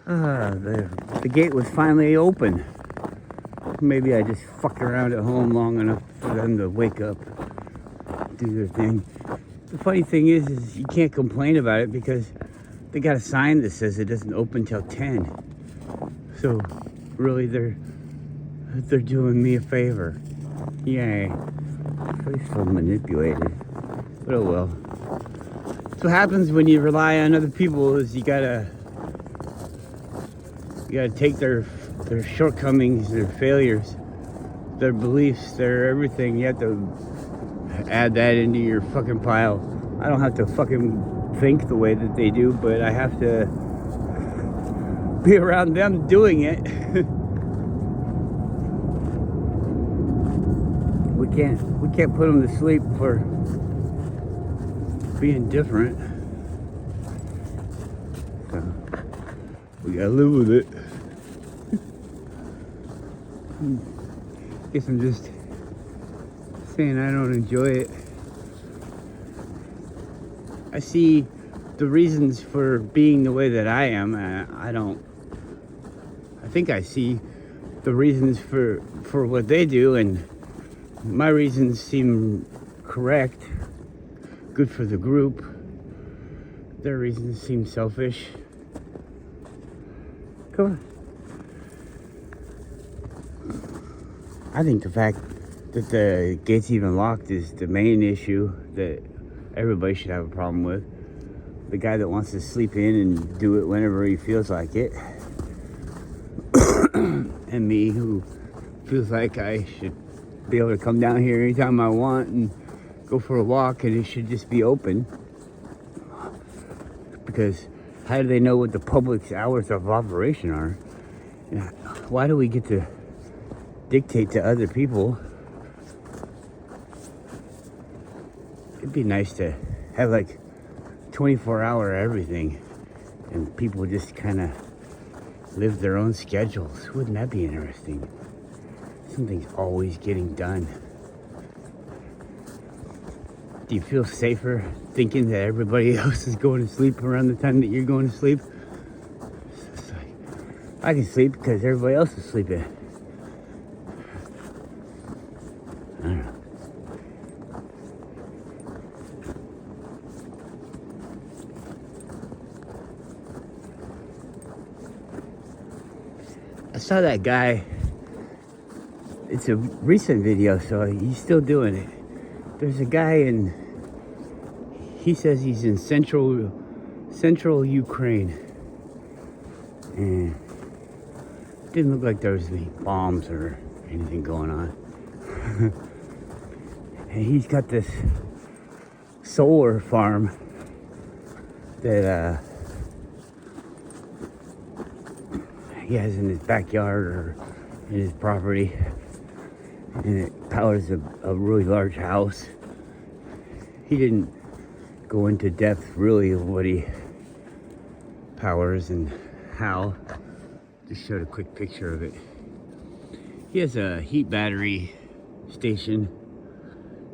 The gate was finally open. Maybe I just fucked around at home long enough for them to wake up, do their thing. The funny thing is you can't complain about it because they got a sign that says it doesn't open till 10. So really they're doing me a favor. Yay. Pretty so manipulated. But oh well. That's what happens when you rely on other people is you gotta take their shortcomings, their failures, their beliefs, their everything. You have to add that into your fucking pile. I don't have to fucking think the way that they do, but I have to be around them doing it. we can't put them to sleep for being different. So we gotta live with it. Guess I'm just saying I don't enjoy it. I see the reasons for being the way that I am. I think I see the reasons for what they do, and my reasons seem correct, good for the group. Their reasons seem selfish. Come on. I think the fact that the gate's even locked is the main issue that everybody should have a problem with. The guy that wants to sleep in and do it whenever he feels like it. And me, who feels like I should be able to come down here anytime I want and go for a walk, and it should just be open. Because how do they know what the public's hours of operation are? And why do we get to dictate to other people? It'd be nice to have like 24-hour everything and people just kind of live their own schedules. Wouldn't that be interesting? Something's always getting done. Do you feel safer thinking that everybody else is going to sleep around the time that you're going to sleep? It's like, I can sleep because everybody else is sleeping. I don't know. I saw that guy. It's a recent video, so he's still doing it. There's a guy in, he says he's in central Ukraine, and it didn't look like there was any bombs or anything going on. And he's got this solar farm that he has in his backyard or in his property, and it powers a really large house. He didn't go into depth really of what he powers and how. Just showed a quick picture of it. He has a heat battery station.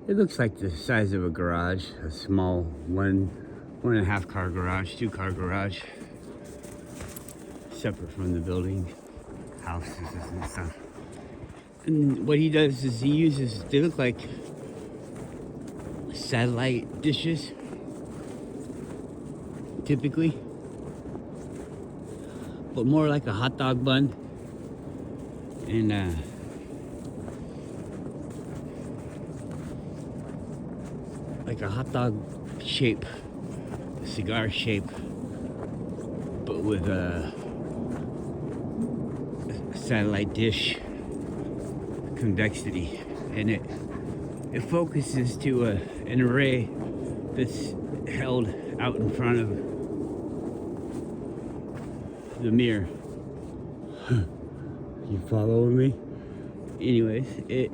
It looks like the size of a garage, a small one and a half car garage, 2-car garage, separate from the building, houses and stuff. And what he does is he uses, they look like satellite dishes, typically, but more like a hot dog bun, and like a hot dog shape, a cigar shape, but with a satellite dish convexity, and it focuses to an array that's held out in front of the mirror. You following me? Anyways, it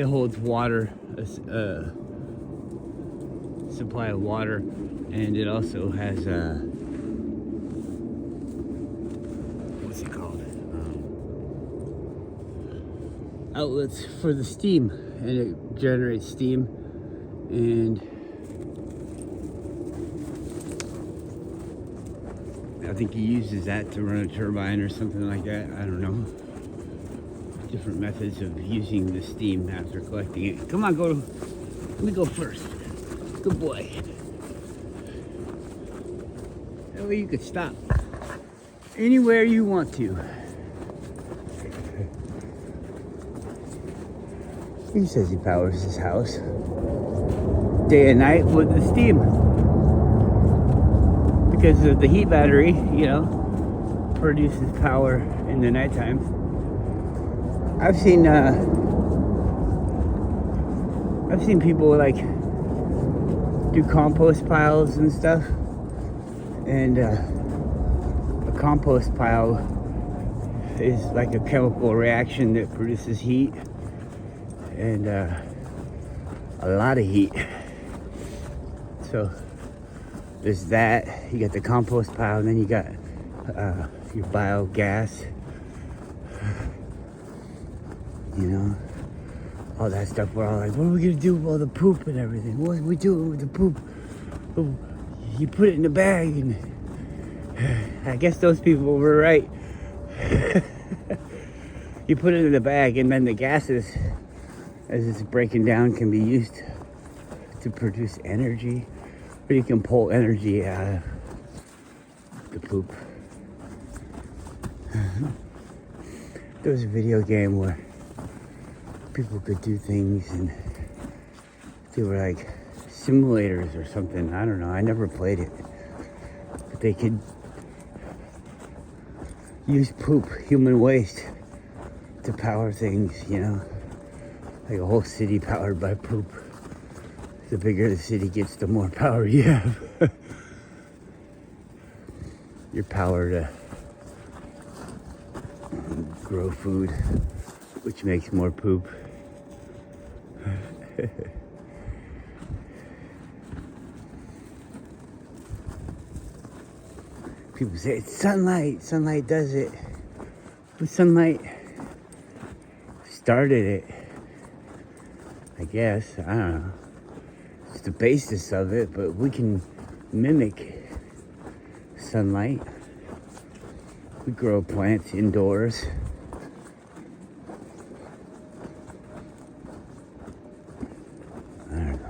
holds water, a supply of water, and it also has what's it called? Outlets for the steam, and it generates steam, and I think he uses that to run a turbine or something like that. I don't know. Different methods of using the steam after collecting it. Come on, let me go first. Good boy. That way you could stop anywhere you want to. He says he powers his house day and night with the steam. Because of the heat battery, you know, produces power in the nighttime. I've seen people like do compost piles and stuff, and a compost pile is like a chemical reaction that produces heat, and a lot of heat. So there's that. You got the compost pile, and then you got your biogas. You know, all that stuff. We're all like, what are we gonna do with all the poop and everything? What are we doing with the poop? Oh, you put it in the bag, and I guess those people were right. You put it in the bag, and then the gases, as it's breaking down, can be used to produce energy, or you can pull energy out of the poop. There was a video game where people could do things, and they were like simulators or something. I don't know. I never played it. But they could use poop, human waste, to power things, you know. Like a whole city powered by poop. The bigger the city gets, the more power you have. Your power to grow food, which makes more poop. People say it's sunlight. Sunlight does it. But sunlight started it. I guess. I don't know. It's the basis of it, but we can mimic sunlight. We grow plants indoors. I don't know.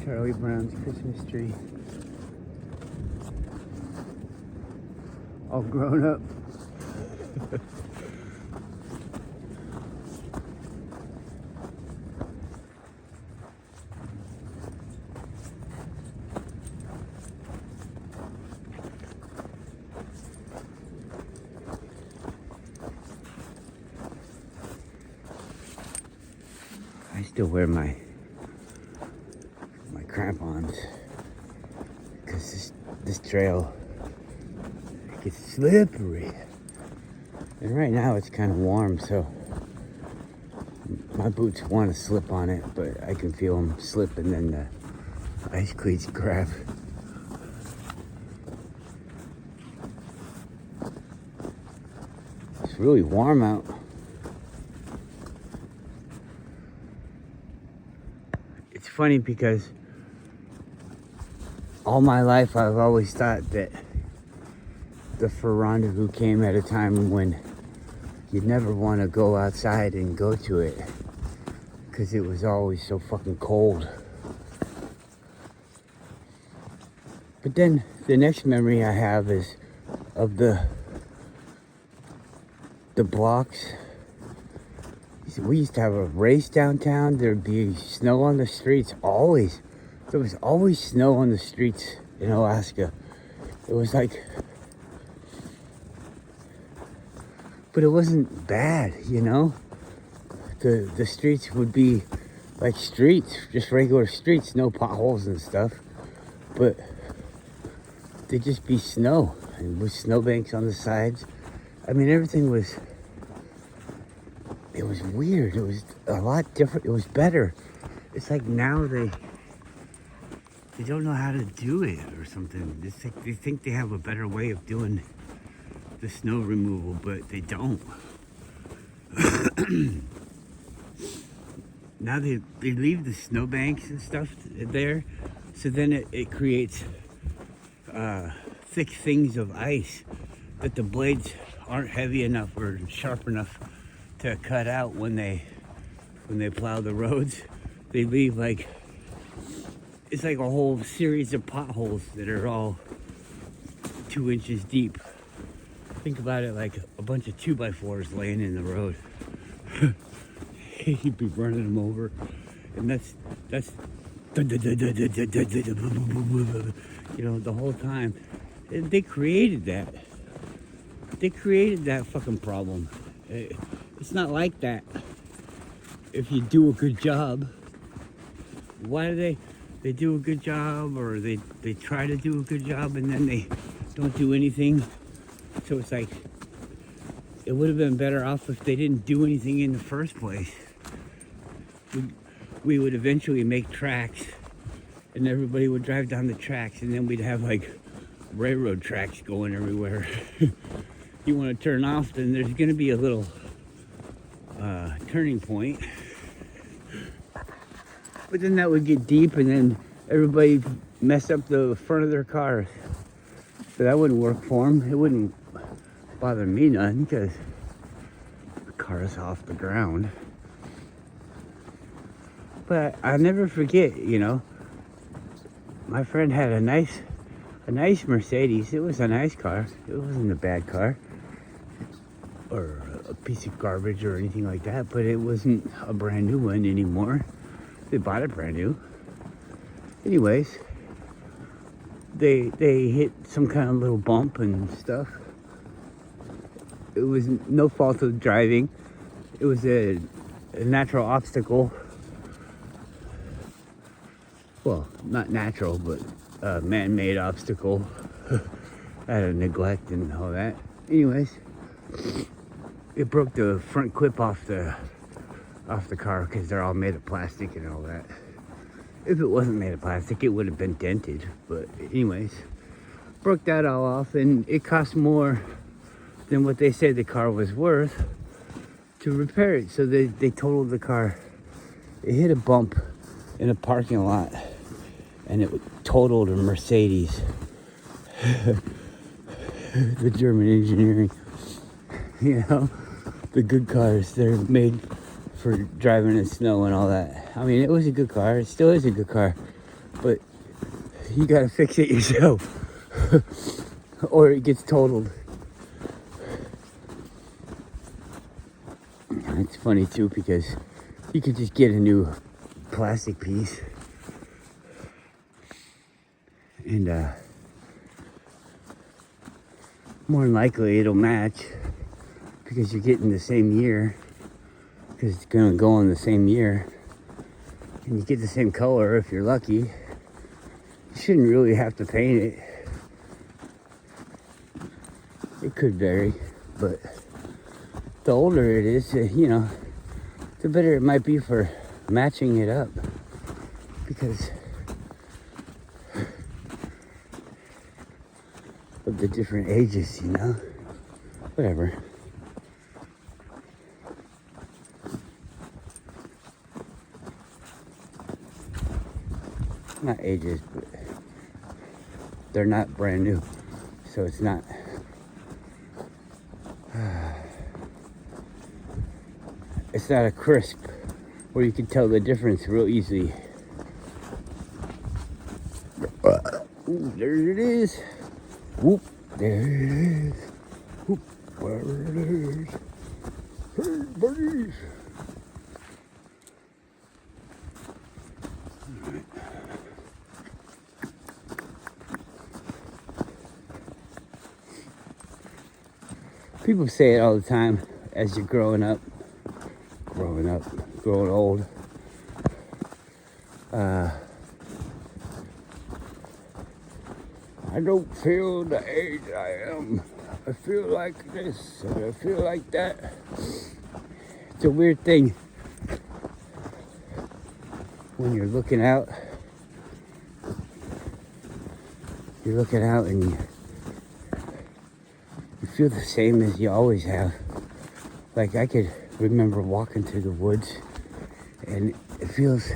Charlie Brown's Christmas tree. All grown up. I still wear my crampons because this trail gets slippery, and right now it's kind of warm, so my boots want to slip on it, but I can feel them slip, and then the ice cleats grab. It's really warm out. It's funny because all my life I've always thought that the fur rendezvous came at a time when you'd never want to go outside and go to it because it was always so fucking cold. But then the next memory I have is of the blocks. We used to have a race downtown. There'd be snow on the streets always. There was always snow on the streets in Alaska. It was like, but it wasn't bad, you know? The streets would be like streets, just regular streets, no potholes and stuff. But they'd just be snow, and with snowbanks on the sides. I mean, everything was, it was weird. It was a lot different. It was better. It's like now they don't know how to do it or something. It's like they think they have a better way of doing the snow removal, but they don't. Now they leave the snowbanks and stuff there, so then it creates thick things of ice that the blades aren't heavy enough or sharp enough to cut out when they plow the roads. They leave like, it's like a whole series of potholes that are all 2 inches deep. Think about it like a bunch of 2x4s laying in the road. He'd be running them over, and that's you know, the whole time. And they created that. They created that fucking problem. It's not like that. If you do a good job, why do they do a good job, or they try to do a good job and then they don't do anything? So it's like, it would have been better off if they didn't do anything in the first place. We would eventually make tracks, and everybody would drive down the tracks, and then we'd have like railroad tracks going everywhere. You want to turn off, then there's going to be a little turning point. But then that would get deep, and then everybody mess up the front of their cars. So that wouldn't work for them. It wouldn't bother me none, because the car is off the ground. But I'll never forget, you know, my friend had a nice Mercedes. It was a nice car. It wasn't a bad car or a piece of garbage or anything like that, but it wasn't a brand new one anymore. They bought it brand new. Anyways, they hit some kind of little bump and stuff. It was no fault of driving. It was a natural obstacle. Well, not natural, but man-made obstacle out of neglect and all that. Anyways, it broke the front clip off the car, because they're all made of plastic and all that. If it wasn't made of plastic, it would have been dented. But anyways, broke that all off, and it cost more than what they said the car was worth to repair it. So they totaled the car. It hit a bump in a parking lot, and it totaled a Mercedes. The German engineering, you know, the good cars, they're made for driving in snow and all that. I mean, it was a good car. It still is a good car, but you gotta fix it yourself or it gets totaled. It's funny too, because you could just get a new plastic piece, and more than likely it'll match, because you're getting the same year, because it's gonna go on the same year, and you get the same color if you're lucky. You shouldn't really have to paint it. It could vary, but the older it is, you know, the better it might be for matching it up, because of the different ages, you know. Whatever. Not ages, but they're not brand new, so it's not it's not a crisp where you can tell the difference real easily. Ooh, there it is. Whoop, there it is. Whoop, there it is. Hey, buddies. People say it all the time as you're growing old. I don't feel the age I am. I feel like this and I feel like that. It's a weird thing when you're looking out. You're looking out and you feel the same as you always have. Like I could remember walking through the woods and it feels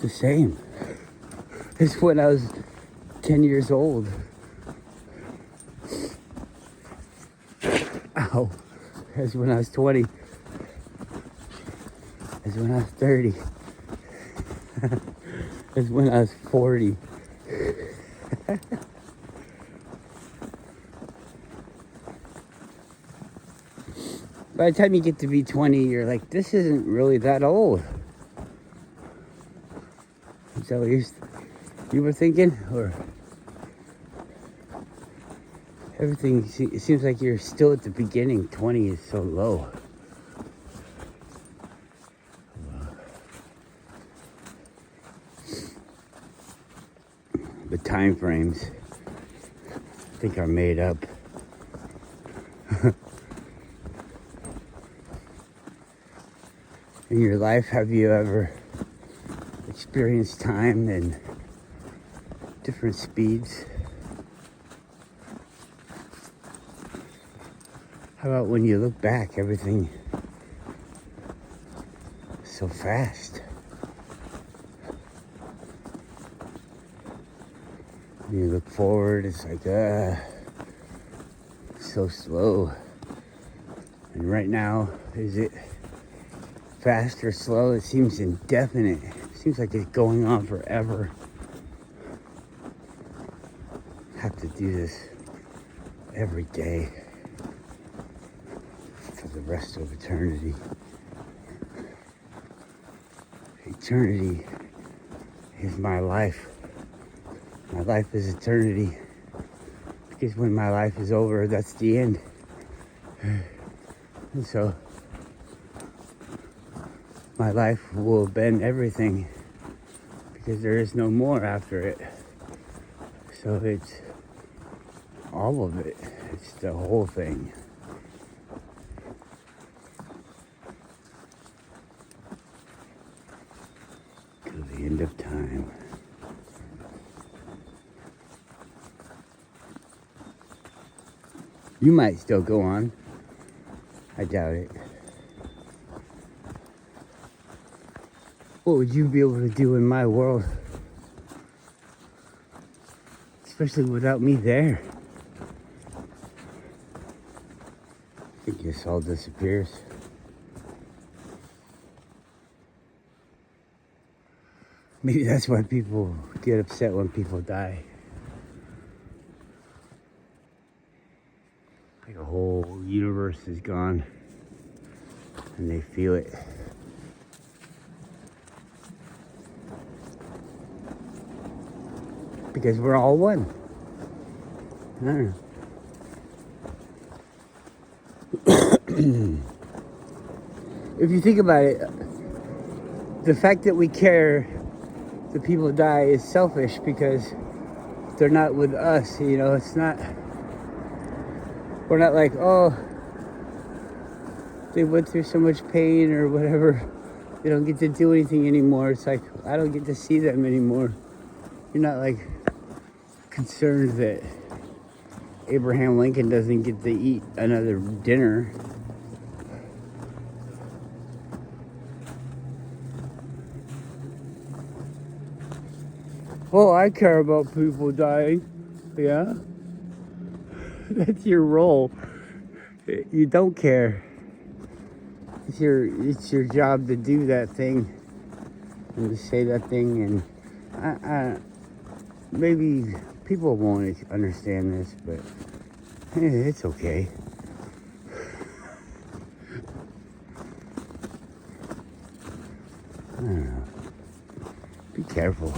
the same as when I was 10 years old. Ow. As when I was 20. As when I was 30. As when I was 40. By the time you get to be 20, you're like, this isn't really that old. Is that what you were thinking? Or everything, it seems like you're still at the beginning. 20 is so low. The time frames, I think, are made up. In your life, have you ever experienced time in different speeds? How about when you look back, everything is so fast? When you look forward, it's like, so slow. And right now, is it fast or slow? It seems indefinite. It seems like it's going on forever. I have to do this every day for the rest of eternity. Eternity is my life. My life is eternity. Because when my life is over, that's the end. And so my life will have been everything because there is no more after it. So it's all of it. It's the whole thing. To the end of time. You might still go on. I doubt it. What would you be able to do in my world? Especially without me there. I think this all disappears. Maybe that's why people get upset when people die. Like a whole universe is gone and they feel it. Because we're all one. I don't know. If you think about it, the fact that we care that people die is selfish because they're not with us, you know. It's not, we're not like, oh, they went through so much pain or whatever, they don't get to do anything anymore. It's like, I don't get to see them anymore. You're not like concerned that Abraham Lincoln doesn't get to eat another dinner. Oh, I care about people dying. Yeah? That's your role. You don't care. It's your job to do that thing and to say that thing, and maybe people won't understand this, but it's okay. I don't know. Be careful.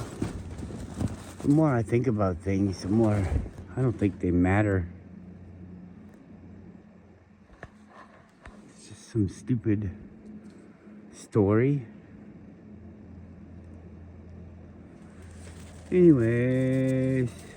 The more I think about things, the more I don't think they matter. some stupid story. Anyways.